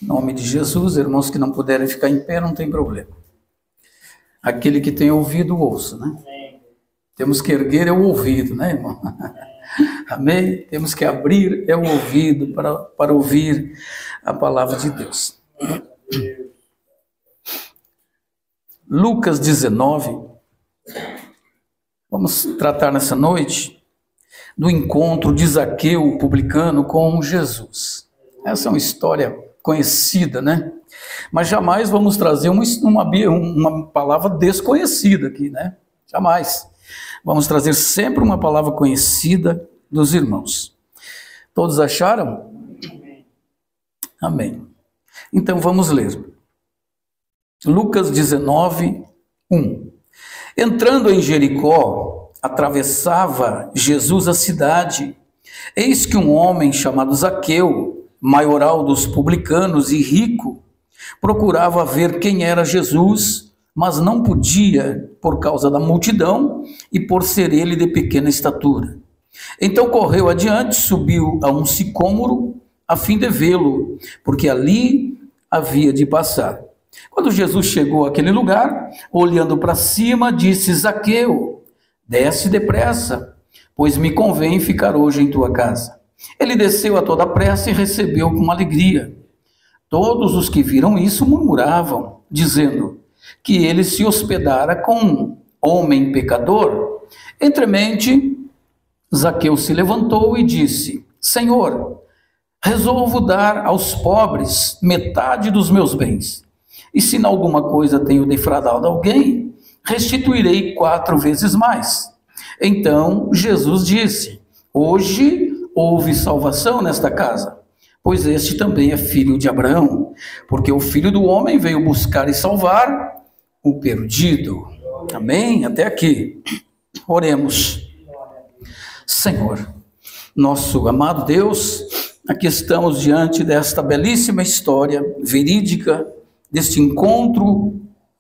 Em nome de Jesus, irmãos que não puderem ficar em pé, não tem problema. Aquele que tem ouvido, ouça, né? Temos que erguer o ouvido, né, irmão? Amém? Temos que abrir o ouvido para ouvir a palavra de Deus. Lucas 19, vamos tratar nessa noite do encontro de Zaqueu, o publicano, com Jesus. Essa é uma história conhecida, né? Mas jamais vamos trazer uma palavra desconhecida aqui, né? Jamais. Vamos trazer sempre uma palavra conhecida dos irmãos. Todos acharam? Amém. Então vamos ler. Lucas 19, 1. Entrando em Jericó, atravessava Jesus a cidade. Eis que um homem chamado Zaqueu, maioral dos publicanos e rico, procurava ver quem era Jesus, mas não podia por causa da multidão e por ser ele de pequena estatura. Então correu adiante, subiu a um sicômoro a fim de vê-lo, porque ali havia de passar. Quando Jesus chegou àquele lugar, olhando para cima, disse: Zaqueu, desce depressa, pois me convém ficar hoje em tua casa. Ele desceu a toda pressa e recebeu com alegria. Todos os que viram isso murmuravam, dizendo que ele se hospedara com um homem pecador. Entremente, Zaqueu se levantou e disse: Senhor, resolvo dar aos pobres metade dos meus bens. E se em alguma coisa tenho defraudado alguém, restituirei 4 vezes mais. Então Jesus disse: Hoje houve salvação nesta casa, pois este também é filho de Abraão, porque o Filho do Homem veio buscar e salvar o perdido. Amém? Até aqui. Oremos. Senhor, nosso amado Deus, aqui estamos diante desta belíssima história verídica, deste encontro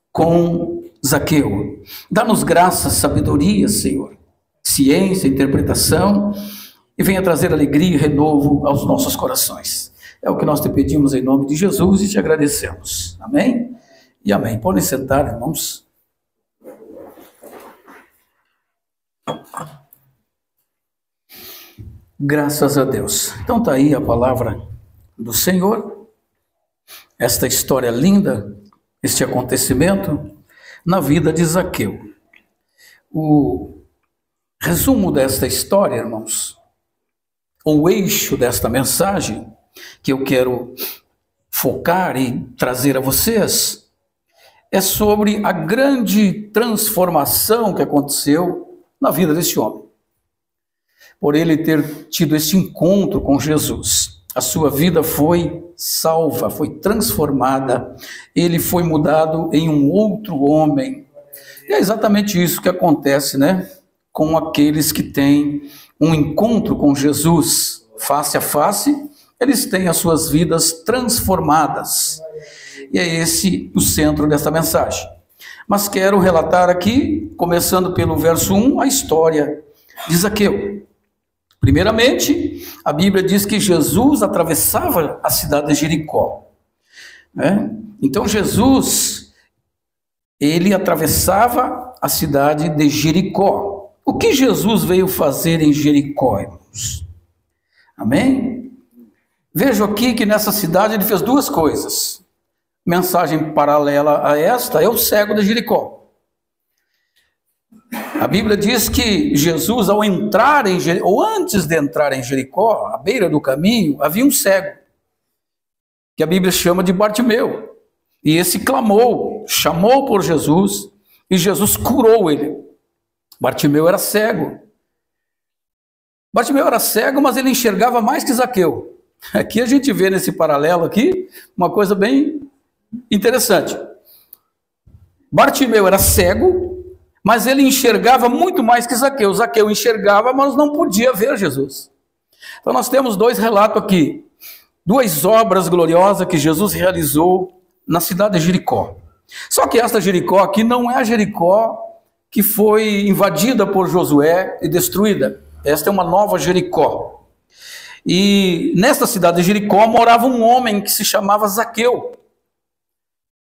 com Zaqueu. Dá-nos graça, sabedoria, Senhor, ciência, interpretação, e venha trazer alegria e renovo aos nossos corações. É o que nós te pedimos em nome de Jesus e te agradecemos. Amém? E amém. Podem sentar, irmãos. Graças a Deus. Então está aí a palavra do Senhor. Esta história linda, este acontecimento na vida de Zaqueu. O resumo desta história, irmãos, o eixo desta mensagem que eu quero focar e trazer a vocês é sobre a grande transformação que aconteceu na vida deste homem. Por ele ter tido este encontro com Jesus, a sua vida foi salva, foi transformada, ele foi mudado em um outro homem. E é exatamente isso que acontece, né, com aqueles que têm um encontro com Jesus face a face, eles têm as suas vidas transformadas. E é esse o centro dessa mensagem. Mas quero relatar aqui, começando pelo verso 1, a história de Zaqueu. Primeiramente, a Bíblia diz que Jesus atravessava a cidade de Jericó. Então Jesus, ele atravessava a cidade de Jericó. O que Jesus veio fazer em Jericó, irmãos? Amém? Vejo aqui que nessa cidade ele fez 2 coisas. Mensagem paralela a esta é o cego de Jericó. A Bíblia diz que Jesus, ao entrar em Jericó, ou antes de entrar em Jericó, à beira do caminho, havia um cego, que a Bíblia chama de Bartimeu. E esse clamou, chamou por Jesus, e Jesus curou ele. Bartimeu era cego. Bartimeu era cego, mas ele enxergava mais que Zaqueu. Aqui a gente vê nesse paralelo aqui, uma coisa bem interessante. Bartimeu era cego, mas ele enxergava muito mais que Zaqueu. Zaqueu enxergava, mas não podia ver Jesus. Então nós temos 2 relatos aqui. 2 obras gloriosas que Jesus realizou na cidade de Jericó. Só que esta Jericó aqui não é a Jericó que foi invadida por Josué e destruída. Esta é uma nova Jericó. E nesta cidade de Jericó morava um homem que se chamava Zaqueu.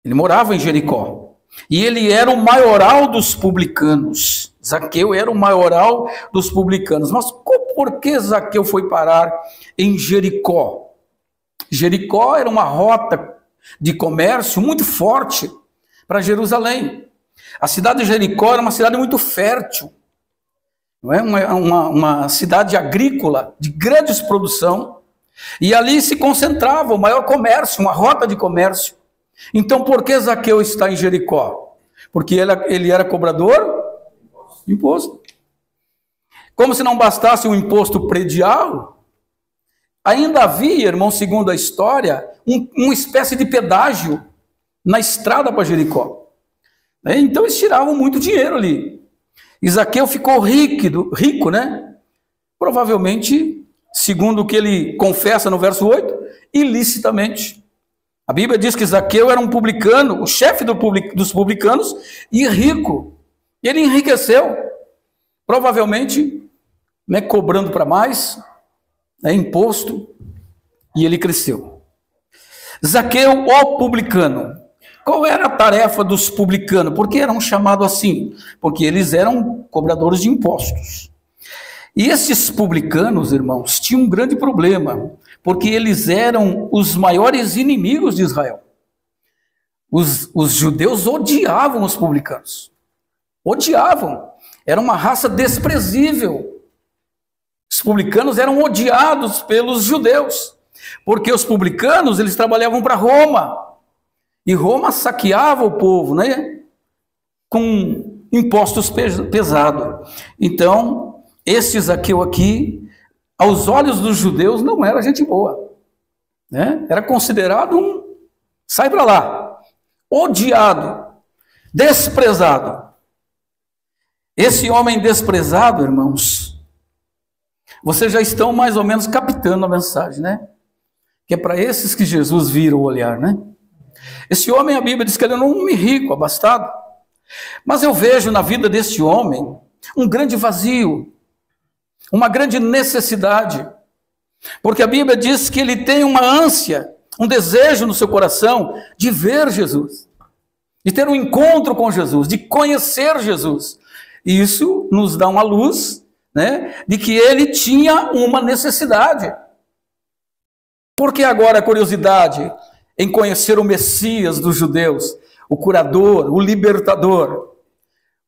Ele morava em Jericó. E ele era o maioral dos publicanos. Zaqueu era o maioral dos publicanos. Mas por que Zaqueu foi parar em Jericó? Jericó era uma rota de comércio muito forte para Jerusalém. A cidade de Jericó era uma cidade muito fértil. Não é? Uma cidade agrícola de grande produção. E ali se concentrava o maior comércio, uma rota de comércio. Então, por que Zaqueu está em Jericó? Porque ele era cobrador de imposto. Como se não bastasse um imposto predial, ainda havia, irmão, segundo a história, uma espécie de pedágio na estrada para Jericó. Então eles tiravam muito dinheiro ali. E Zaqueu ficou rico, né? Provavelmente, segundo o que ele confessa no verso 8, ilicitamente. A Bíblia diz que Zaqueu era um publicano, o chefe dos publicanos, e rico. E ele enriqueceu, provavelmente, né, cobrando para mais, imposto, e ele cresceu. Zaqueu, o publicano. Qual era a tarefa dos publicanos? Por que eram chamados assim? Porque eles eram cobradores de impostos. E esses publicanos, irmãos, tinham um grande problema, porque eles eram os maiores inimigos de Israel. Os judeus odiavam os publicanos. Odiavam. Era uma raça desprezível. Os publicanos eram odiados pelos judeus, porque os publicanos, eles trabalhavam para Roma. E Roma saqueava o povo, né? Com impostos pesados. Então, este Zaqueu aqui, aos olhos dos judeus, não era gente boa, né? Era considerado um sai para lá, odiado, desprezado. Esse homem desprezado, irmãos, vocês já estão mais ou menos captando a mensagem, né? Que é para esses que Jesus vira o olhar, né? Esse homem, a Bíblia diz que ele era um homem rico, abastado. Mas eu vejo na vida desse homem um grande vazio, uma grande necessidade. Porque a Bíblia diz que ele tem uma ânsia, um desejo no seu coração de ver Jesus, de ter um encontro com Jesus, de conhecer Jesus. E isso nos dá uma luz, né, de que ele tinha uma necessidade. Por que agora a curiosidade em conhecer o Messias dos judeus, o curador, o libertador?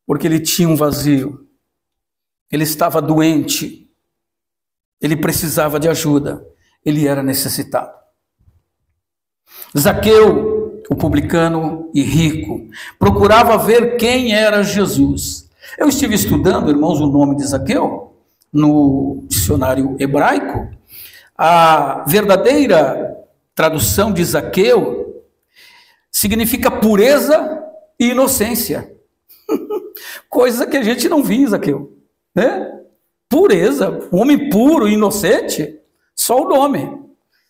Porque ele tinha um vazio, ele estava doente, ele precisava de ajuda, ele era necessitado. Zaqueu, o publicano e rico, procurava ver quem era Jesus. Eu estive estudando, irmãos, o nome de Zaqueu no dicionário hebraico. A verdadeira tradução de Zaqueu significa pureza e inocência. Coisa que a gente não via em Zaqueu, né? Pureza, um homem puro e inocente, só o nome,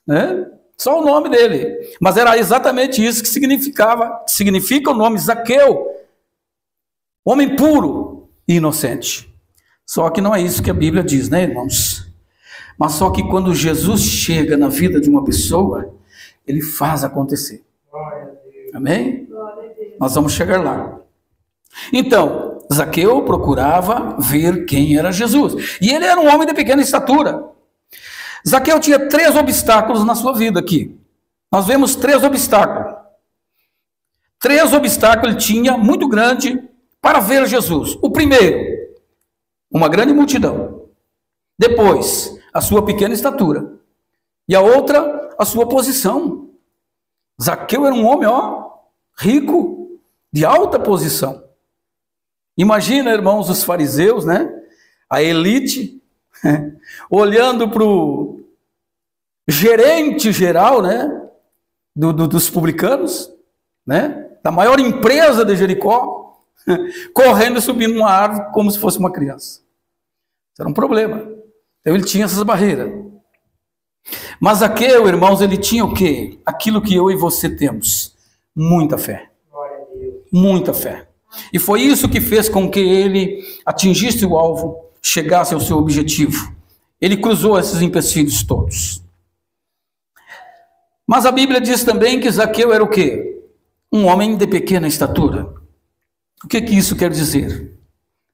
né? Só o nome dele. Mas era exatamente isso que significa o nome Zaqueu, homem puro e inocente. Só que não é isso que a Bíblia diz, né, irmãos? Mas só que quando Jesus chega na vida de uma pessoa, ele faz acontecer. Amém? Nós vamos chegar lá. Então, Zaqueu procurava ver quem era Jesus. E ele era um homem de pequena estatura. Zaqueu tinha 3 obstáculos na sua vida aqui. Nós vemos 3 obstáculos. 3 obstáculos ele tinha, muito grande, para ver Jesus. O primeiro, uma grande multidão. Depois, a sua pequena estatura. E a outra, a sua posição. Zaqueu era um homem, rico, de alta posição. Imagina, irmãos, os fariseus, né? A elite, olhando para o gerente geral, né? Dos publicanos, né? Da maior empresa de Jericó, correndo e subindo uma árvore como se fosse uma criança. Isso era um problema. Então ele tinha essas barreiras. Mas Zaqueu, irmãos, ele tinha o quê? Aquilo que eu e você temos. Muita fé. Muita fé. E foi isso que fez com que ele atingisse o alvo, chegasse ao seu objetivo. Ele cruzou esses empecilhos todos. Mas a Bíblia diz também que Zaqueu era o quê? Um homem de pequena estatura. O que isso quer dizer?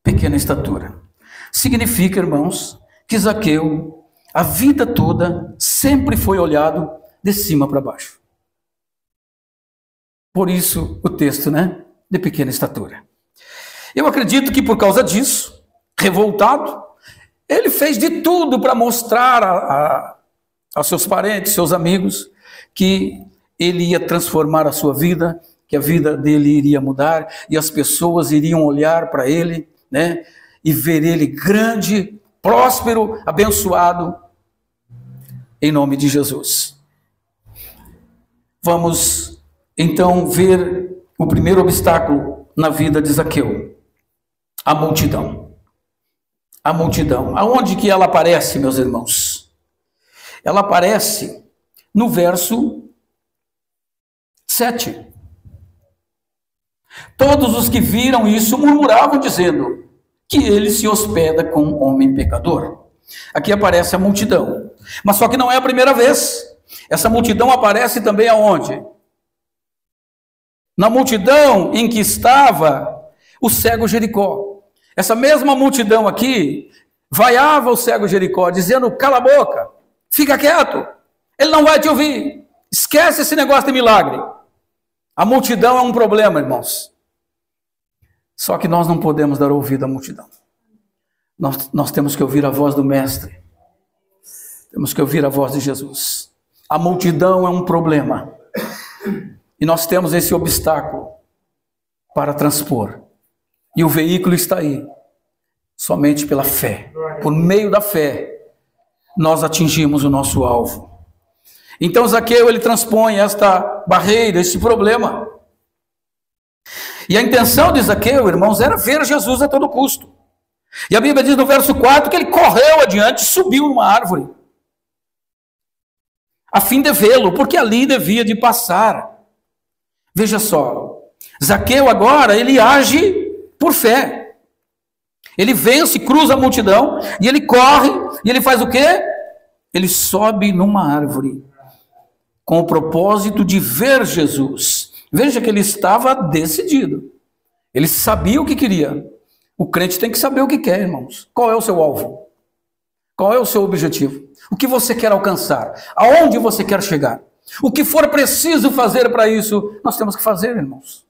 Pequena estatura. Significa, irmãos, que Zaqueu, a vida toda, sempre foi olhado de cima para baixo. Por isso o texto, né? De pequena estatura. Eu acredito que por causa disso, revoltado, ele fez de tudo para mostrar aos seus parentes, seus amigos, que ele ia transformar a sua vida, que a vida dele iria mudar, e as pessoas iriam olhar para ele, né? E ver ele grande, próspero, abençoado, em nome de Jesus. Vamos então ver o primeiro obstáculo na vida de Zaqueu: a multidão. A multidão. Aonde que ela aparece, meus irmãos? Ela aparece no verso 7. Todos os que viram isso murmuravam, dizendo que ele se hospeda com um homem pecador. Aqui aparece a multidão. Mas só que não é a primeira vez. Essa multidão aparece também aonde? Na multidão em que estava o cego Jericó. Essa mesma multidão aqui vaiava o cego Jericó, dizendo: cala a boca, fica quieto, ele não vai te ouvir, esquece esse negócio de milagre. A multidão é um problema, irmãos. Só que nós não podemos dar ouvido à multidão. Nós temos que ouvir a voz do Mestre. Temos que ouvir a voz de Jesus. A multidão é um problema. E nós temos esse obstáculo para transpor. E o veículo está aí. Somente pela fé. Por meio da fé, nós atingimos o nosso alvo. Então Zaqueu, ele transpõe esta barreira, esse problema. E a intenção de Zaqueu, irmãos, era ver Jesus a todo custo. E a Bíblia diz no verso 4 que ele correu adiante, subiu numa árvore, a fim de vê-lo, porque ali devia de passar. Veja só, Zaqueu agora, ele age por fé. Ele vence, cruza a multidão, e ele corre, e ele faz o quê? Ele sobe numa árvore, com o propósito de ver Jesus. Veja que ele estava decidido. Ele sabia o que queria. O crente tem que saber o que quer, irmãos. Qual é o seu alvo? Qual é o seu objetivo? O que você quer alcançar? Aonde você quer chegar? O que for preciso fazer para isso, nós temos que fazer, irmãos.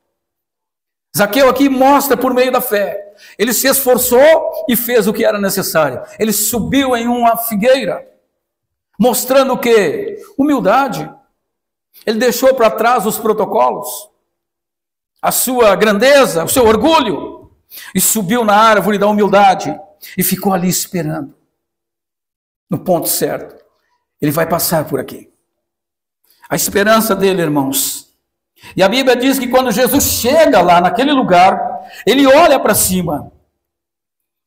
Zaqueu aqui mostra por meio da fé. Ele se esforçou e fez o que era necessário. Ele subiu em uma figueira, mostrando o quê? Humildade. Ele deixou para trás os protocolos, a sua grandeza, o seu orgulho, e subiu na árvore da humildade e ficou ali esperando. No ponto certo. Ele vai passar por aqui. A esperança dele, irmãos. E a Bíblia diz que quando Jesus chega lá naquele lugar, ele olha para cima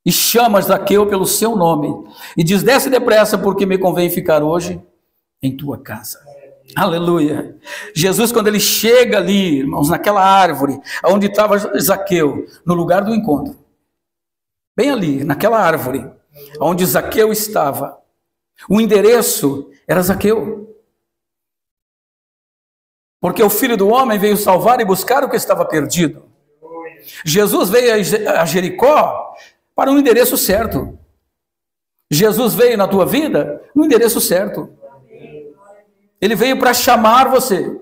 e chama Zaqueu pelo seu nome e diz: desce depressa, porque me convém ficar hoje em tua casa. Aleluia. Jesus, quando ele chega ali, irmãos, naquela árvore onde estava Zaqueu, no lugar do encontro, bem ali, naquela árvore onde Zaqueu estava, o endereço era Zaqueu. Porque o Filho do Homem veio salvar e buscar o que estava perdido. Jesus veio a Jericó para um endereço certo. Jesus veio na tua vida no endereço certo. Ele veio para chamar você,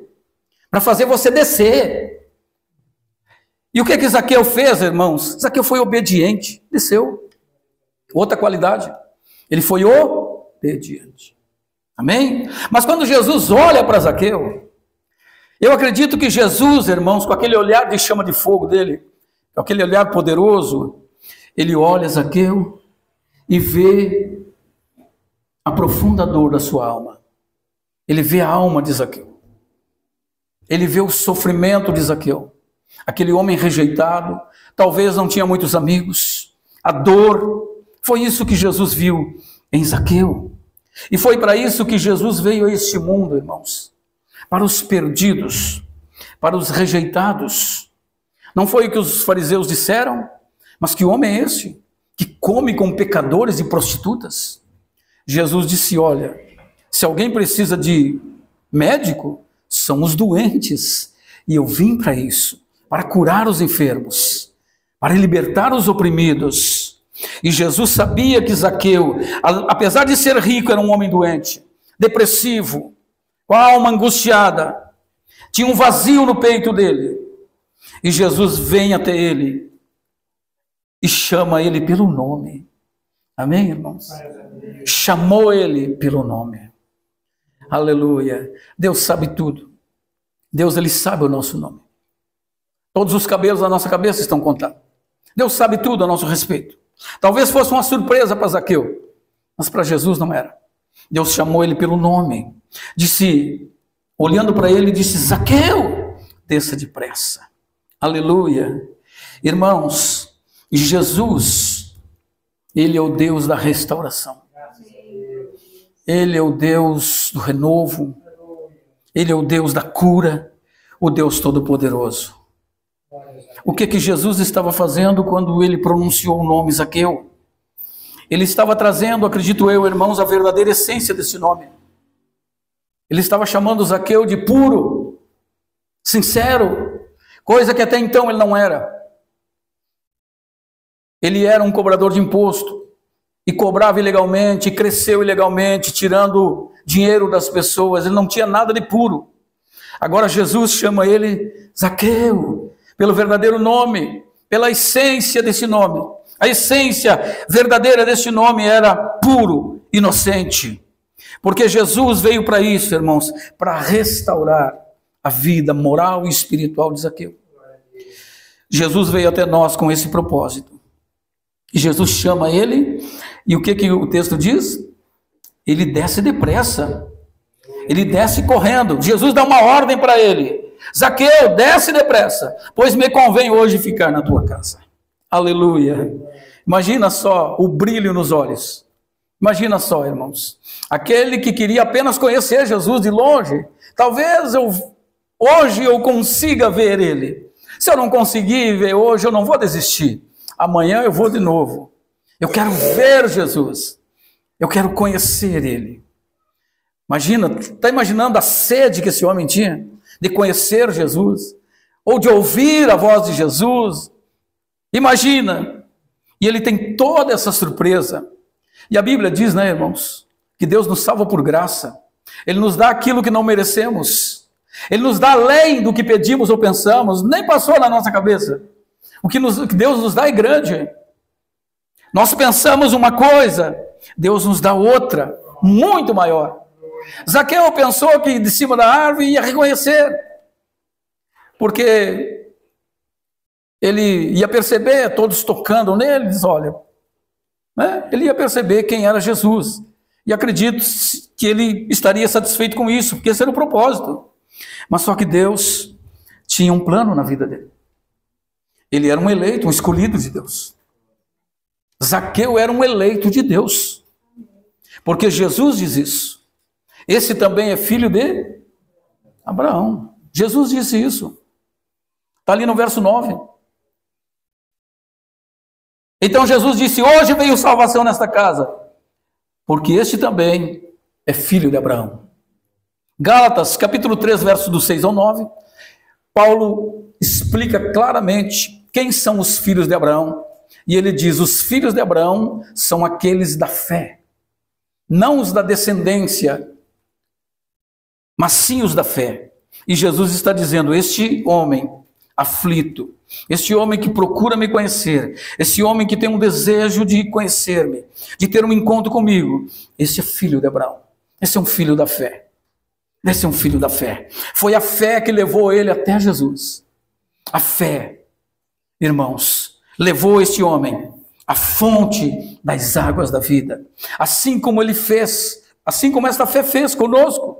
para fazer você descer. E o que Zaqueu fez, irmãos? Zaqueu foi obediente, desceu. Outra qualidade, ele foi obediente. Amém? Mas quando Jesus olha para Zaqueu, eu acredito que Jesus, irmãos, com aquele olhar de chama de fogo dele, com aquele olhar poderoso, ele olha Zaqueu e vê a profunda dor da sua alma. Ele vê a alma de Zaqueu. Ele vê o sofrimento de Zaqueu. Aquele homem rejeitado, talvez não tinha muitos amigos. A dor, foi isso que Jesus viu em Zaqueu. E foi para isso que Jesus veio a este mundo, irmãos. Para os perdidos, para os rejeitados. Não foi o que os fariseus disseram, mas que homem é esse? Que come com pecadores e prostitutas? Jesus disse: olha, se alguém precisa de médico, são os doentes, e eu vim para isso, para curar os enfermos, para libertar os oprimidos. E Jesus sabia que Zaqueu, apesar de ser rico, era um homem doente, depressivo, com a alma angustiada, tinha um vazio no peito dele. E Jesus vem até ele e chama ele pelo nome. Amém, irmãos? Chamou ele pelo nome. Aleluia. Deus sabe tudo. Deus, ele sabe o nosso nome. Todos os cabelos da nossa cabeça estão contados. Deus sabe tudo a nosso respeito. Talvez fosse uma surpresa para Zaqueu, mas para Jesus não era. Deus chamou ele pelo nome. Disse, olhando para ele, disse: Zaqueu, desça depressa. Aleluia. Irmãos, Jesus, ele é o Deus da restauração. Ele é o Deus do renovo. Ele é o Deus da cura, o Deus Todo-Poderoso. O que Jesus estava fazendo quando ele pronunciou o nome Zaqueu? Ele estava trazendo, acredito eu, irmãos, a verdadeira essência desse nome. Ele estava chamando Zaqueu de puro, sincero, coisa que até então ele não era. Ele era um cobrador de imposto e cobrava ilegalmente, e cresceu ilegalmente, tirando dinheiro das pessoas. Ele não tinha nada de puro. Agora Jesus chama ele Zaqueu, pelo verdadeiro nome, pela essência desse nome. A essência verdadeira desse nome era puro, inocente. Porque Jesus veio para isso, irmãos, para restaurar a vida moral e espiritual de Zaqueu. Jesus veio até nós com esse propósito. E Jesus chama ele, e o que o texto diz? Ele desce depressa. Ele desce correndo. Jesus dá uma ordem para ele: Zaqueu, desce depressa, pois me convém hoje ficar na tua casa. Aleluia. Imagina só o brilho nos olhos. Imagina só, irmãos. Aquele que queria apenas conhecer Jesus de longe. Talvez hoje eu consiga ver ele. Se eu não conseguir ver hoje, eu não vou desistir. Amanhã eu vou de novo. Eu quero ver Jesus. Eu quero conhecer ele. Imagina, está imaginando a sede que esse homem tinha de conhecer Jesus, ou de ouvir a voz de Jesus? Imagina. E ele tem toda essa surpresa. E a Bíblia diz, né, irmãos, que Deus nos salva por graça. Ele nos dá aquilo que não merecemos. Ele nos dá além do que pedimos ou pensamos. Nem passou na nossa cabeça. O que Deus nos dá é grande. Nós pensamos uma coisa, Deus nos dá outra, muito maior. Zaqueu pensou que de cima da árvore ia reconhecer, porque ele ia perceber, todos tocando nele, diz, olha, né? Ele ia perceber quem era Jesus, e acredito que ele estaria satisfeito com isso, porque esse era o propósito. Mas só que Deus tinha um plano na vida dele. Ele era um eleito, um escolhido de Deus. Zaqueu era um eleito de Deus, porque Jesus diz isso. Esse também é filho de Abraão. Jesus disse isso. Está ali no verso 9. Então Jesus disse: hoje veio salvação nesta casa, porque este também é filho de Abraão. Gálatas, capítulo 3, versos do 6 ao 9, Paulo explica claramente quem são os filhos de Abraão. E ele diz: os filhos de Abraão são aqueles da fé, não os da descendência, mas sim os da fé. E Jesus está dizendo: este homem aflito, este homem que procura me conhecer, esse homem que tem um desejo de conhecer-me, de ter um encontro comigo, esse é filho de Abraão, esse é um filho da fé, esse é um filho da fé. Foi a fé que levou ele até Jesus. A fé, irmãos, levou este homem à fonte das águas da vida, assim como ele fez, assim como esta fé fez conosco,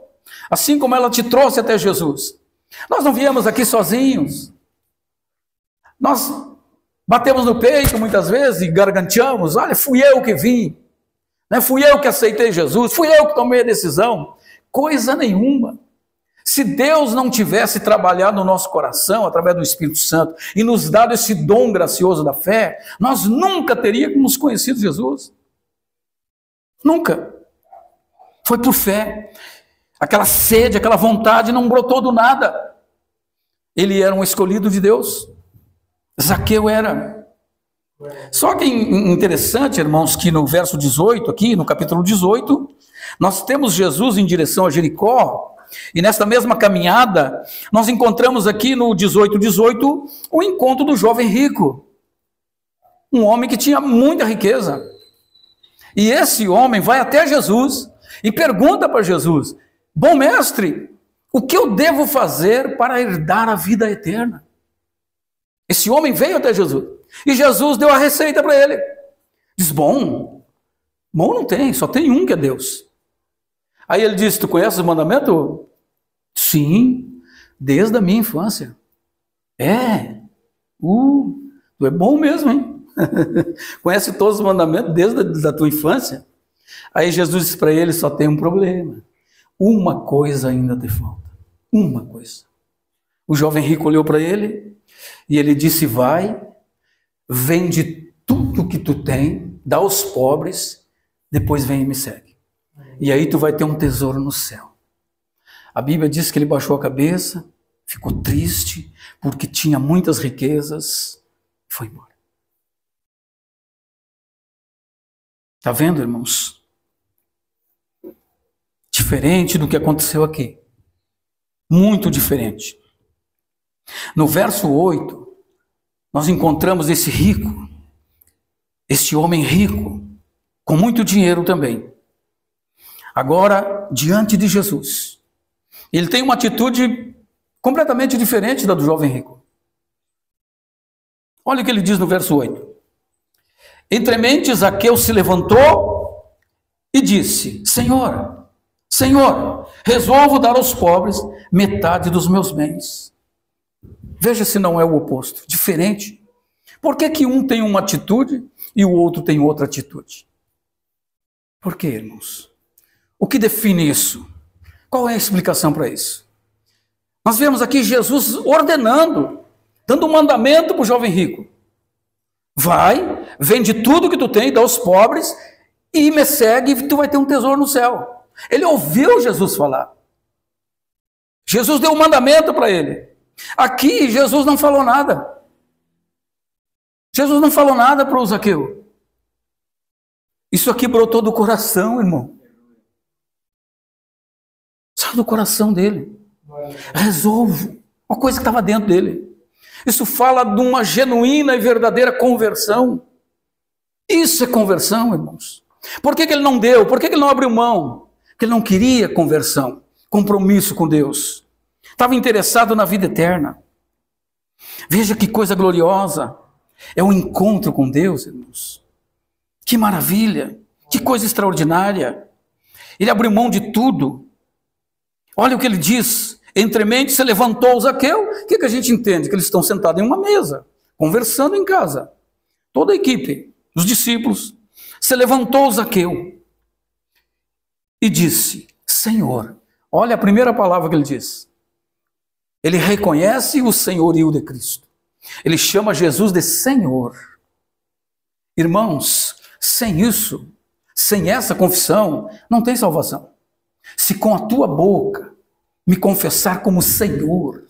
assim como ela te trouxe até Jesus. Nós não viemos aqui sozinhos. Nós batemos no peito muitas vezes e garganteamos: olha, fui eu que vim, né? Fui eu que aceitei Jesus, fui eu que tomei a decisão. Coisa nenhuma. Se Deus não tivesse trabalhado no nosso coração através do Espírito Santo e nos dado esse dom gracioso da fé, nós nunca teríamos conhecido Jesus. Nunca. Foi por fé. Aquela sede, aquela vontade não brotou do nada. Ele era um escolhido de Deus. Zaqueu era. Só que interessante, irmãos, que no verso 18, aqui no capítulo 18, nós temos Jesus em direção a Jericó, e nesta mesma caminhada, nós encontramos aqui no 18, o encontro do jovem rico. Um homem que tinha muita riqueza. E esse homem vai até Jesus e pergunta para Jesus: bom mestre, o que eu devo fazer para herdar a vida eterna? Esse homem veio até Jesus e Jesus deu a receita para ele. Diz: bom não tem, só tem um que é Deus. Aí ele disse: tu conheces o mandamento? Sim, desde a minha infância. Tu é bom mesmo, hein? Conhece todos os mandamentos desde a tua infância? Aí Jesus disse para ele: só tem um problema. Uma coisa ainda te falta. Uma coisa. O jovem rico olhou para ele e ele disse: vai, vende tudo que tu tem, dá aos pobres, depois vem e me segue. E aí tu vai ter um tesouro no céu. A Bíblia diz que ele baixou a cabeça, ficou triste, porque tinha muitas riquezas, e foi embora. Está vendo, irmãos? Diferente do que aconteceu aqui. Muito diferente. No verso 8, nós encontramos esse rico, este homem rico, com muito dinheiro também. Agora, diante de Jesus, ele tem uma atitude completamente diferente da do jovem rico. Olha o que ele diz no verso 8. Entremente, Zaqueu se levantou e disse: Senhor, resolvo dar aos pobres metade dos meus bens. Veja se não é o oposto, diferente. Por que um tem uma atitude e o outro tem outra atitude? Por quê, irmãos? O que define isso? Qual é a explicação para isso? Nós vemos aqui Jesus ordenando, dando um mandamento para o jovem rico. Vai, vende tudo que tu tem, dá aos pobres, e me segue, e tu vai ter um tesouro no céu. Ele ouviu Jesus falar. Jesus deu um mandamento para ele. Aqui, Jesus não falou nada. Jesus não falou nada para o Zaqueu. Isso aqui brotou do coração, irmão. Saiu do coração dele. Resolvo. Uma coisa que estava dentro dele. Isso fala de uma genuína e verdadeira conversão. Isso é conversão, irmãos. Por que ele não deu? Por que ele não abriu mão? Porque ele não queria conversão, compromisso com Deus. Estava interessado na vida eterna. Veja que coisa gloriosa. É um encontro com Deus, irmãos. Que maravilha. Que coisa extraordinária. Ele abriu mão de tudo. Olha o que ele diz. Entremente se levantou Zaqueu. O que a gente entende? Que eles estão sentados em uma mesa, conversando em casa. Toda a equipe, os discípulos. Se levantou Zaqueu e disse: Senhor. Olha a primeira palavra que ele diz. Ele reconhece o senhorio de Cristo. Ele chama Jesus de Senhor. Irmãos, sem isso, sem essa confissão, não tem salvação. Se com a tua boca me confessar como Senhor,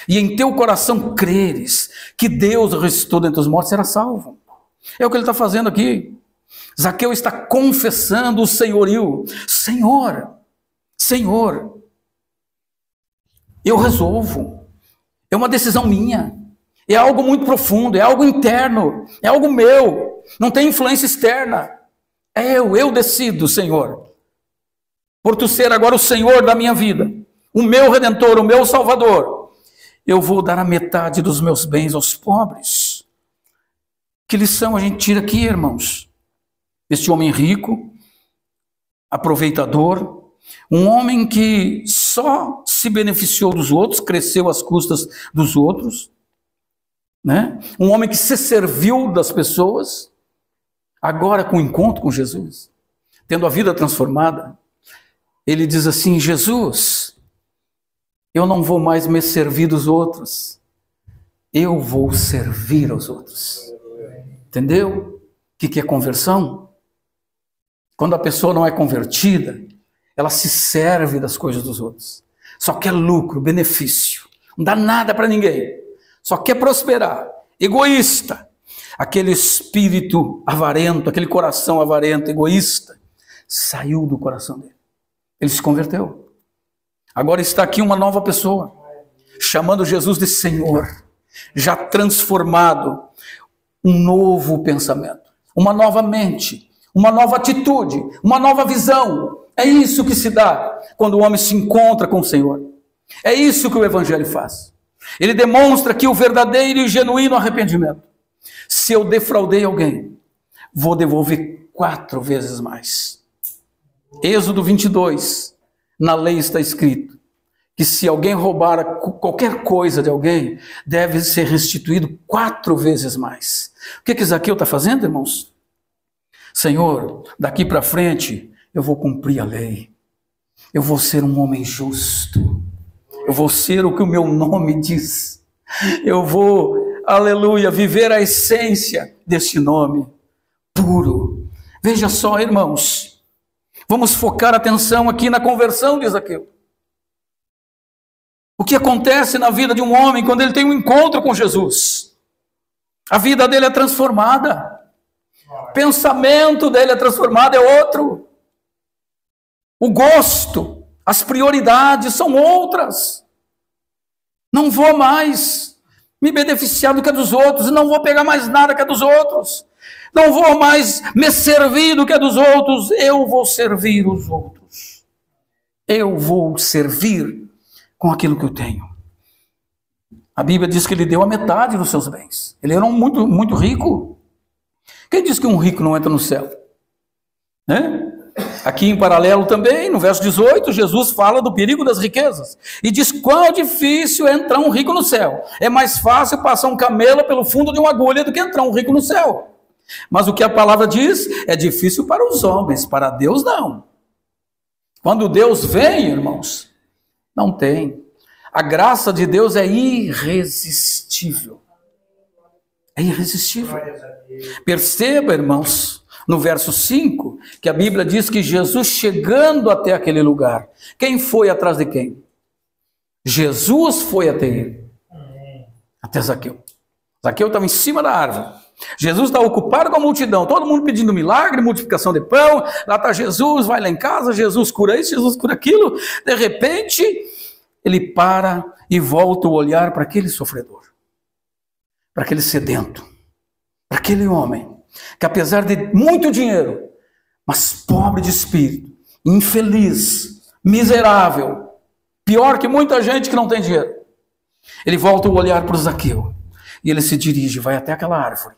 e em teu coração creres que Deus ressuscitou dentre os mortos, será salvo. É o que ele está fazendo aqui. Zaqueu está confessando o senhorio. Senhor, eu resolvo. É uma decisão minha. É algo muito profundo, é algo interno, é algo meu. Não tem influência externa. Eu decido, Senhor. Por tu ser agora o Senhor da minha vida, o meu Redentor, o meu Salvador, eu vou dar a metade dos meus bens aos pobres. Que lição a gente tira aqui, irmãos? Este homem rico, aproveitador, um homem que só se beneficiou dos outros, cresceu às custas dos outros, né? Um homem que se serviu das pessoas, agora com o encontro com Jesus, tendo a vida transformada, ele diz assim: Jesus, eu não vou mais me servir dos outros, eu vou servir aos outros. Entendeu? O que é conversão? Quando a pessoa não é convertida, ela se serve das coisas dos outros. Só quer lucro, benefício. Não dá nada para ninguém. Só quer prosperar. Egoísta. Aquele espírito avarento, aquele coração avarento, egoísta, saiu do coração dele. Ele se converteu. Agora está aqui uma nova pessoa, chamando Jesus de Senhor, já transformado, um novo pensamento, uma nova mente, uma nova atitude, uma nova visão. É isso que se dá quando o homem se encontra com o Senhor. É isso que o Evangelho faz. Ele demonstra aqui o verdadeiro e genuíno arrependimento. Se eu defraudei alguém, vou devolver 4 vezes mais. Êxodo 22, na lei está escrito que se alguém roubar qualquer coisa de alguém, deve ser restituído 4 vezes mais. O que Zaqueu está fazendo, irmãos? Senhor, daqui para frente eu vou cumprir a lei. Eu vou ser um homem justo. Eu vou ser o que o meu nome diz. Eu vou, aleluia, viver a essência deste nome puro. Veja só, irmãos, vamos focar a atenção aqui na conversão de Zaqueu. O que acontece na vida de um homem quando ele tem um encontro com Jesus? A vida dele é transformada. O pensamento dele é transformado, é outro. O gosto, as prioridades são outras. Não vou mais me beneficiar do que é dos outros, não vou pegar mais nada que é dos outros. Não vou mais me servir do que é dos outros, eu vou servir os outros. Eu vou servir com aquilo que eu tenho. A Bíblia diz que ele deu a metade dos seus bens. Ele era muito rico. Quem diz que um rico não entra no céu? Né? Aqui em paralelo também, no verso 18, Jesus fala do perigo das riquezas. E diz quão difícil é entrar um rico no céu. É mais fácil passar um camelo pelo fundo de uma agulha do que entrar um rico no céu. Mas o que a palavra diz é difícil para os homens, para Deus não. Quando Deus vem, irmãos, não tem. A graça de Deus é irresistível. É irresistível. Perceba, irmãos, no verso 5, que a Bíblia diz que Jesus chegando até aquele lugar, quem foi atrás de quem? Jesus foi até ele. Até Zaqueu. Zaqueu estava em cima da árvore. Jesus está ocupado com a multidão, todo mundo pedindo milagre, multiplicação de pão, lá está Jesus, vai lá em casa, Jesus cura isso, Jesus cura aquilo. De repente, ele para e volta o olhar para aquele sofredor, para aquele sedento, para aquele homem, que apesar de muito dinheiro, mas pobre de espírito, infeliz, miserável, pior que muita gente que não tem dinheiro. Ele volta o olhar para o Zaqueu, e ele se dirige, vai até aquela árvore,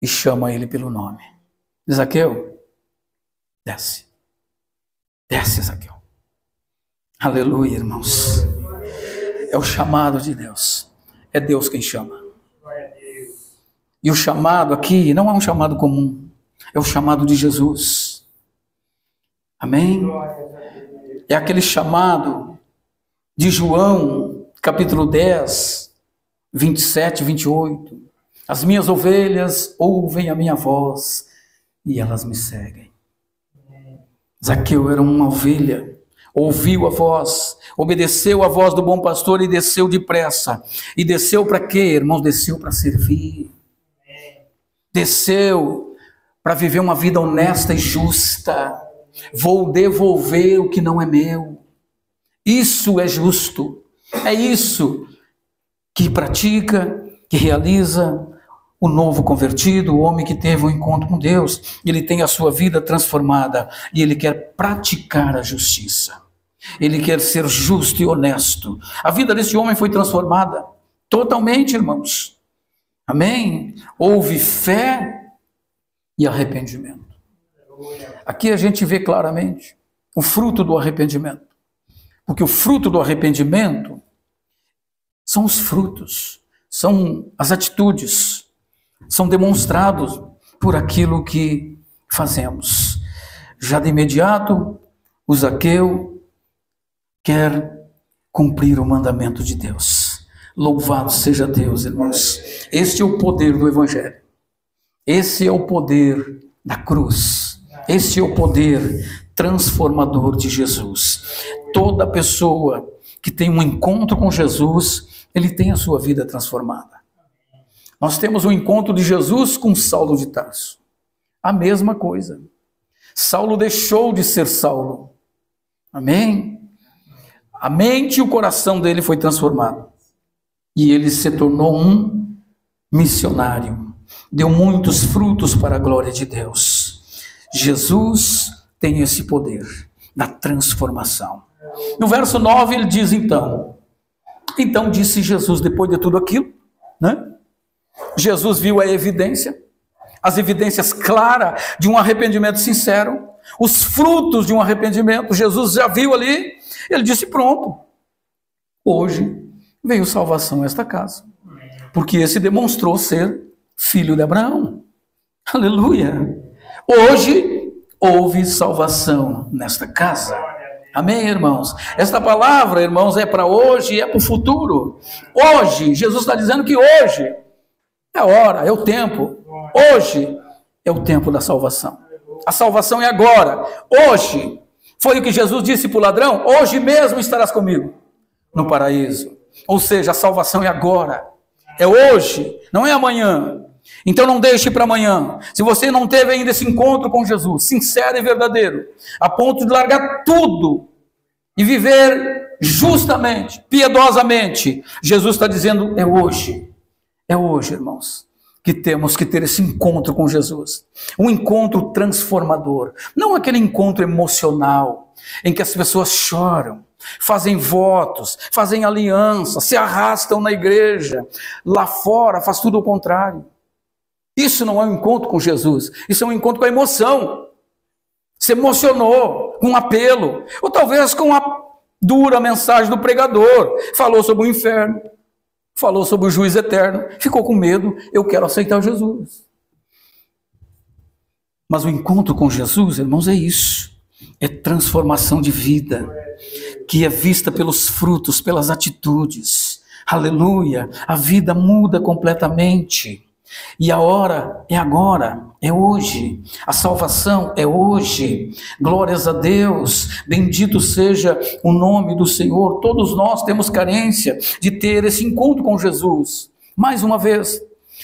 e chama ele pelo nome. Zaqueu, desce. Desce, Zaqueu. Aleluia, irmãos. É o chamado de Deus. É Deus quem chama. E o chamado aqui não é um chamado comum. É o chamado de Jesus. Amém? É aquele chamado de João, capítulo 10, 27, 28. As minhas ovelhas ouvem a minha voz e elas me seguem. Zaqueu era uma ovelha, ouviu a voz, obedeceu a voz do bom pastor e desceu depressa. E desceu para quê, irmãos? Desceu para servir. Desceu para viver uma vida honesta e justa. Vou devolver o que não é meu. Isso é justo. É isso que pratica, que realiza o novo convertido, o homem que teve um encontro com Deus. Ele tem a sua vida transformada e ele quer praticar a justiça. Ele quer ser justo e honesto. A vida desse homem foi transformada totalmente, irmãos. Amém? Houve fé e arrependimento. Aqui a gente vê claramente o fruto do arrependimento. Porque o fruto do arrependimento são os frutos, são as atitudes, são demonstrados por aquilo que fazemos. Já de imediato, o Zaqueu quer cumprir o mandamento de Deus. Louvado seja Deus, irmãos. Este é o poder do Evangelho. Esse é o poder da cruz. Esse é o poder transformador de Jesus. Toda pessoa que tem um encontro com Jesus, ele tem a sua vida transformada. Nós temos um encontro de Jesus com Saulo de Tarso. A mesma coisa. Saulo deixou de ser Saulo. Amém? A mente e o coração dele foi transformado. E ele se tornou um missionário. Deu muitos frutos para a glória de Deus. Jesus tem esse poder da transformação. No verso 9 ele diz então disse Jesus, depois de tudo aquilo, né? Jesus viu a evidência, as evidências claras de um arrependimento sincero, os frutos de um arrependimento, Jesus já viu ali, ele disse pronto, hoje veio salvação a esta casa, porque esse demonstrou ser filho de Abraão, aleluia, hoje houve salvação nesta casa, amém, irmãos? Esta palavra, irmãos, é para hoje e é para o futuro, hoje, Jesus está dizendo que hoje é a hora, é o tempo, hoje é o tempo da salvação, a salvação é agora, hoje, foi o que Jesus disse para o ladrão, hoje mesmo estarás comigo no paraíso, ou seja, a salvação é agora, é hoje, não é amanhã. Então não deixe para amanhã. Se você não teve ainda esse encontro com Jesus, sincero e verdadeiro, a ponto de largar tudo e viver justamente, piedosamente, Jesus está dizendo, é hoje, irmãos, que temos que ter esse encontro com Jesus, um encontro transformador, não aquele encontro emocional, em que as pessoas choram, fazem votos, fazem aliança, se arrastam na igreja, lá fora faz tudo o contrário. Isso não é um encontro com Jesus, isso é um encontro com a emoção. Se emocionou com um apelo, ou talvez com a dura mensagem do pregador, falou sobre o inferno, falou sobre o juízo eterno, ficou com medo, eu quero aceitar Jesus. Mas o encontro com Jesus, irmãos, é isso, é transformação de vida, que é vista pelos frutos, pelas atitudes, aleluia, a vida muda completamente. E a hora é agora, é hoje, a salvação é hoje, glórias a Deus, bendito seja o nome do Senhor. Todos nós temos carência de ter esse encontro com Jesus, mais uma vez.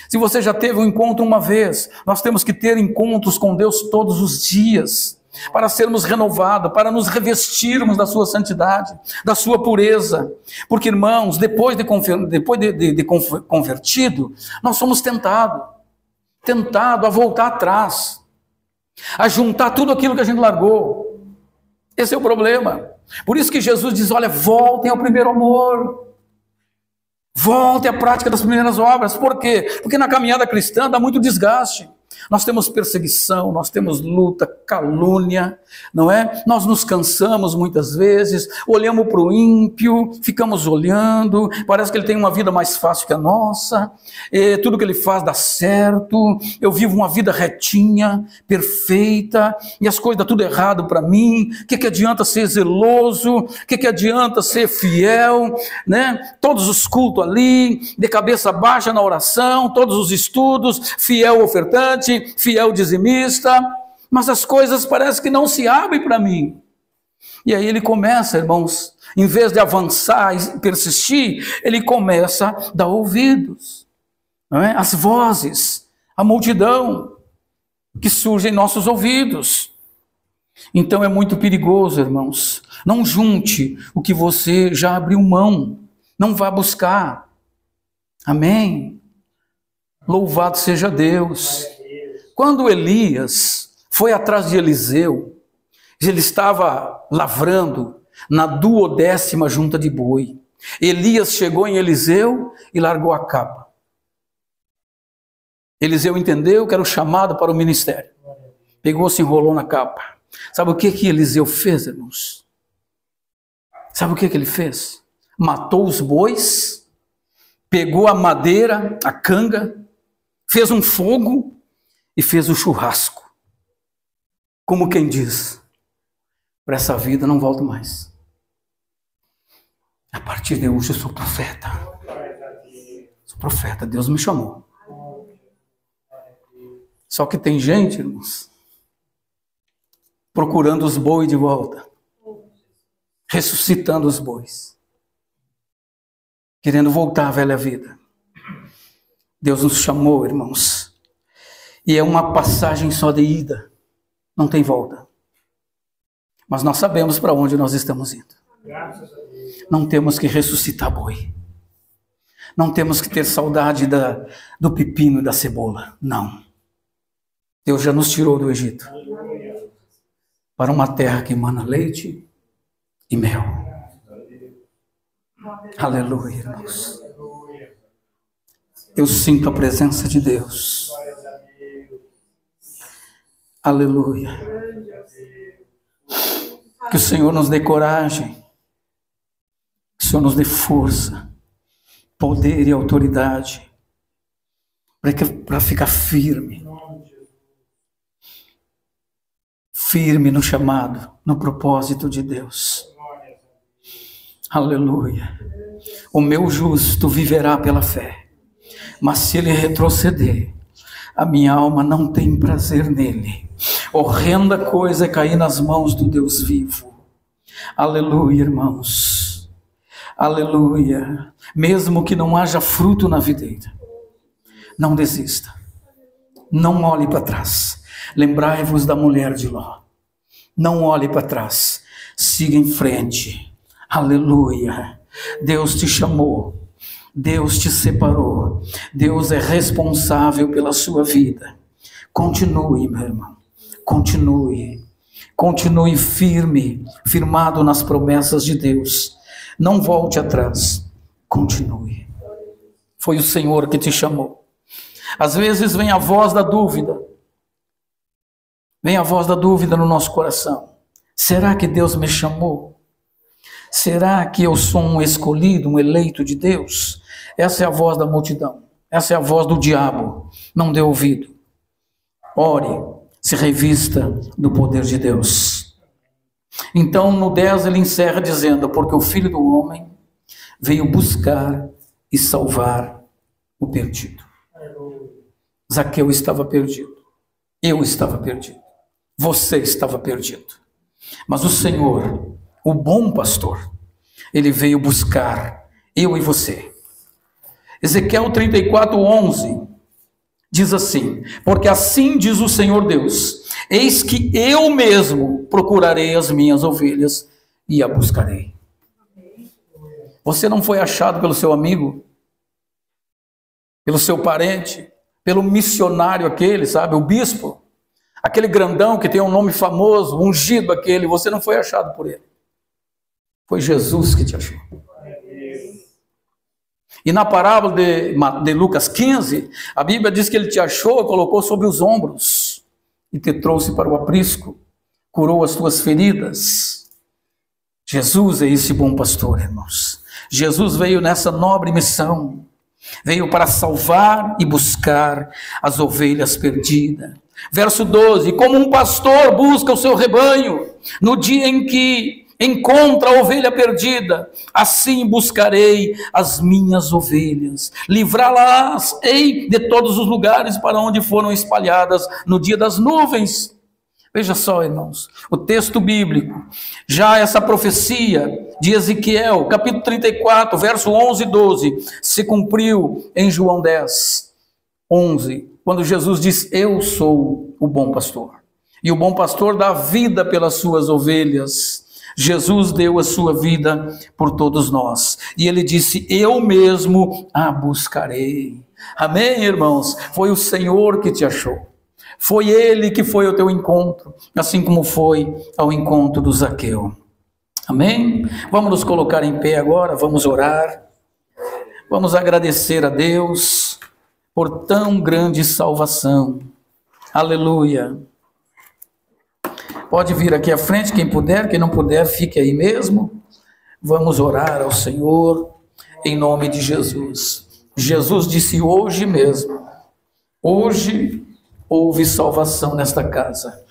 Se você já teve um encontro uma vez, nós temos que ter encontros com Deus todos os dias, para sermos renovados, para nos revestirmos da sua santidade, da sua pureza, porque irmãos, depois de convertido, nós somos tentados a voltar atrás, a juntar tudo aquilo que a gente largou. Esse é o problema. Por isso que Jesus diz, olha, voltem ao primeiro amor, voltem à prática das primeiras obras. Por quê? Porque na caminhada cristã dá muito desgaste. Nós temos perseguição, nós temos luta, calúnia, não é? Nós nos cansamos muitas vezes, olhamos para o ímpio, ficamos olhando, parece que ele tem uma vida mais fácil que a nossa, tudo que ele faz dá certo, eu vivo uma vida retinha, perfeita, e as coisas dão tudo errado para mim, o que adianta ser zeloso, o que adianta ser fiel, né? Todos os cultos ali, de cabeça baixa na oração, todos os estudos, fiel ofertante, fiel dizimista, mas as coisas parecem que não se abrem para mim. E aí ele começa, irmãos, em vez de avançar e persistir, ele começa a dar ouvidos, não é? As vozes, a multidão que surge em nossos ouvidos. Então é muito perigoso, irmãos. Não junte o que você já abriu mão, não vá buscar. Amém? Louvado seja Deus. Quando Elias foi atrás de Eliseu, ele estava lavrando na 12ª junta de boi. Elias chegou em Eliseu e largou a capa. Eliseu entendeu que era o chamado para o ministério. Pegou, se enrolou na capa. Sabe o que Eliseu fez, irmãos? Sabe o que ele fez? Matou os bois, pegou a madeira, a canga, fez um fogo e fez o churrasco. Como quem diz, para essa vida não volto mais. A partir de hoje eu sou profeta. Sou profeta, Deus me chamou. Só que tem gente, irmãos, procurando os bois de volta, ressuscitando os bois, querendo voltar à velha vida. Deus nos chamou, irmãos, e é uma passagem só de ida, não tem volta. Mas nós sabemos para onde nós estamos indo. Não temos que ressuscitar boi. Não temos que ter saudade do pepino e da cebola. Não. Deus já nos tirou do Egito para uma terra que emana leite e mel. Aleluia, irmãos. Eu sinto a presença de Deus. Aleluia. Que o Senhor nos dê coragem. Que o Senhor nos dê força, poder e autoridade para ficar firme. Firme no chamado, no propósito de Deus. Aleluia. O meu justo viverá pela fé, mas se ele retroceder, a minha alma não tem prazer nele. Horrenda coisa é cair nas mãos do Deus vivo. Aleluia, irmãos. Aleluia. Mesmo que não haja fruto na videira, não desista. Não olhe para trás. Lembrai-vos da mulher de Ló. Não olhe para trás. Siga em frente. Aleluia. Deus te chamou. Deus te separou. Deus é responsável pela sua vida. Continue, meu irmão. Continue. Continue firme, firmado nas promessas de Deus. Não volte atrás. Continue. Foi o Senhor que te chamou. Às vezes vem a voz da dúvida. Vem a voz da dúvida no nosso coração. Será que Deus me chamou? Será que eu sou um escolhido, um eleito de Deus? Essa é a voz da multidão. Essa é a voz do diabo. Não dê ouvido. Ore, se revista do poder de Deus. Então, no 10 ele encerra dizendo: porque o Filho do Homem veio buscar e salvar o perdido. Zaqueu estava perdido. Eu estava perdido. Você estava perdido. Mas o Senhor, o bom pastor, ele veio buscar eu e você. Ezequiel 34:11 diz assim: porque assim diz o Senhor Deus, eis que eu mesmo procurarei as minhas ovelhas e a buscarei. Você não foi achado pelo seu amigo, pelo seu parente, pelo missionário aquele, sabe, o bispo, aquele grandão que tem um nome famoso, ungido aquele. Você não foi achado por ele. Foi Jesus que te achou. E na parábola de Lucas 15, a Bíblia diz que ele te achou, colocou sobre os ombros e te trouxe para o aprisco, curou as tuas feridas. Jesus é esse bom pastor, irmãos. Jesus veio nessa nobre missão, veio para salvar e buscar as ovelhas perdidas. Verso 12: como um pastor busca o seu rebanho no dia em que encontra a ovelha perdida, assim buscarei as minhas ovelhas, livrá-las-ei de todos os lugares para onde foram espalhadas no dia das nuvens. Veja só, irmãos, o texto bíblico, já essa profecia de Ezequiel, capítulo 34, verso 11 e 12, se cumpriu em João 10, 11, quando Jesus diz: eu sou o bom pastor, e o bom pastor dá vida pelas suas ovelhas. Jesus deu a sua vida por todos nós, e ele disse: eu mesmo a buscarei. Amém, irmãos? Foi o Senhor que te achou, foi ele que foi ao teu encontro, assim como foi ao encontro do Zaqueu. Amém? Vamos nos colocar em pé agora, vamos orar, vamos agradecer a Deus por tão grande salvação. Aleluia. Pode vir aqui à frente, quem puder, quem não puder, fique aí mesmo. Vamos orar ao Senhor, em nome de Jesus. Jesus disse: hoje mesmo, hoje houve salvação nesta casa.